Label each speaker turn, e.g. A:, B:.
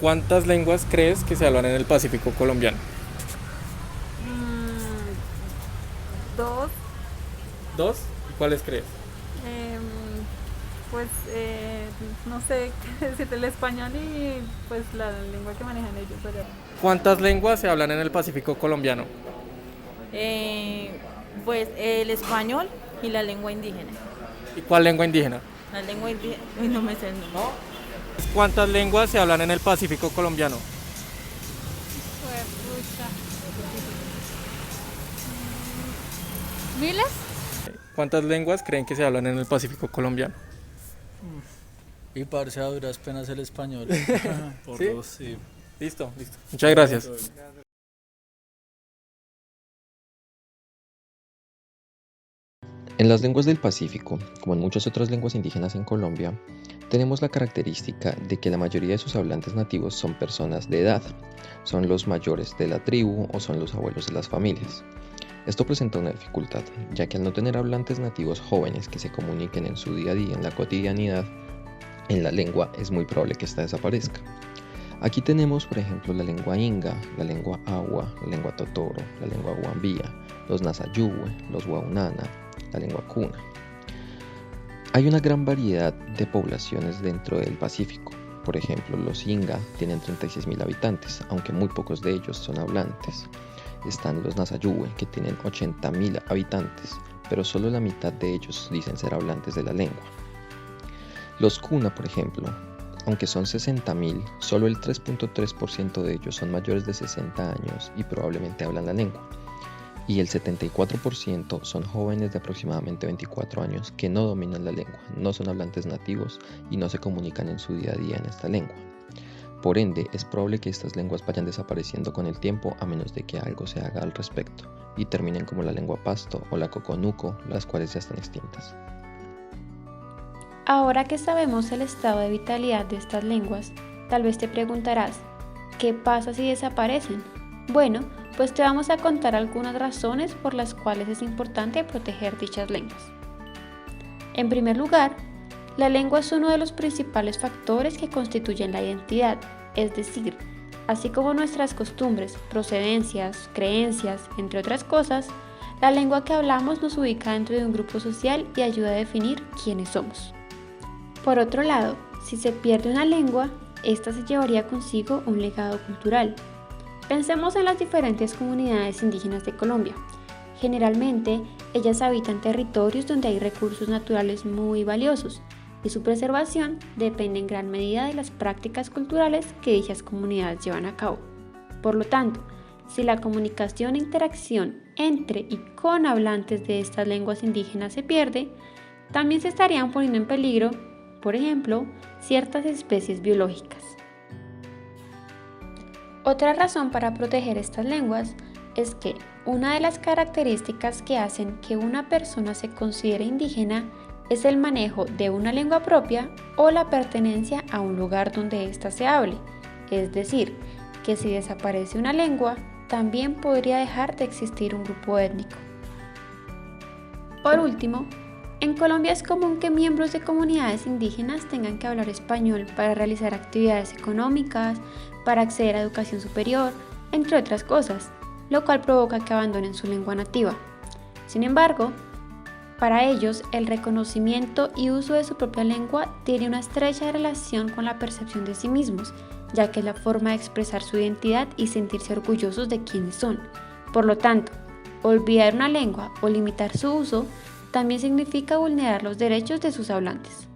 A: ¿Cuántas lenguas crees que se hablan en el Pacífico colombiano?
B: Mm, dos,
A: ¿Dos? ¿Y cuáles crees?
B: em, pues no sé qué decir el español y pues la lengua que manejan ellos allá.
A: ¿Cuántas lenguas se hablan en el Pacífico colombiano?
C: Eh, pues el español y la lengua indígena.
A: ¿Y cuál lengua indígena?
C: La lengua indígena, uy, no me sé el nombre.
A: ¿Cuántas lenguas se hablan en el Pacífico colombiano?
B: Pues, pucha. ¿Miles?
A: ¿Cuántas lenguas creen que se hablan en el Pacífico colombiano?
D: Y parce, a duras penas el español. Por
A: ¿Sí?
D: dos, sí.
A: Listo, listo. Muchas gracias.
E: En las lenguas del Pacífico, como en muchas otras lenguas indígenas en Colombia, tenemos la característica de que la mayoría de sus hablantes nativos son personas de edad, son los mayores de la tribu o son los abuelos de las familias. Esto presenta una dificultad, ya que al no tener hablantes nativos jóvenes que se comuniquen en su día a día en la cotidianidad, en la lengua es muy probable que ésta desaparezca. Aquí tenemos, por ejemplo, la lengua inga, la lengua agua, la lengua totoro, la lengua guambía, los nasayuwe, los waunana, la lengua cuna. Hay una gran variedad de poblaciones dentro del Pacífico. Por ejemplo, los inga tienen 36.000 habitantes, aunque muy pocos de ellos son hablantes. Están los nasayuwe, que tienen 80.000 habitantes, pero solo la mitad de ellos dicen ser hablantes de la lengua. Los kuna, por ejemplo, aunque son 60.000, solo el 3.3% de ellos son mayores de 60 años y probablemente hablan la lengua. Y el 74% son jóvenes de aproximadamente 24 años que no dominan la lengua, no son hablantes nativos y no se comunican en su día a día en esta lengua. Por ende, es probable que estas lenguas vayan desapareciendo con el tiempo a menos de que algo se haga al respecto y terminen como la lengua pasto o la coconuco, las cuales ya están extintas.
F: Ahora que sabemos el estado de vitalidad de estas lenguas, tal vez te preguntarás, ¿qué pasa si desaparecen? Bueno, pues te vamos a contar algunas razones por las cuales es importante proteger dichas lenguas. En primer lugar, la lengua es uno de los principales factores que constituyen la identidad, es decir, así como nuestras costumbres, procedencias, creencias, entre otras cosas, la lengua que hablamos nos ubica dentro de un grupo social y ayuda a definir quiénes somos. Por otro lado, si se pierde una lengua, esta se llevaría consigo un legado cultural. Pensemos en las diferentes comunidades indígenas de Colombia. Generalmente, ellas habitan territorios donde hay recursos naturales muy valiosos y su preservación depende en gran medida de las prácticas culturales que dichas comunidades llevan a cabo. Por lo tanto, si la comunicación e interacción entre y con hablantes de estas lenguas indígenas se pierde, también se estarían poniendo en peligro, por ejemplo, ciertas especies biológicas. Otra razón para proteger estas lenguas es que una de las características que hacen que una persona se considere indígena es el manejo de una lengua propia o la pertenencia a un lugar donde ésta se hable. Es decir, que si desaparece una lengua, también podría dejar de existir un grupo étnico. Por último, en Colombia es común que miembros de comunidades indígenas tengan que hablar español para realizar actividades económicas, para acceder a educación superior, entre otras cosas, lo cual provoca que abandonen su lengua nativa. Sin embargo, para ellos el reconocimiento y uso de su propia lengua tiene una estrecha relación con la percepción de sí mismos, ya que es la forma de expresar su identidad y sentirse orgullosos de quienes son. Por lo tanto, olvidar una lengua o limitar su uso también significa vulnerar los derechos de sus hablantes.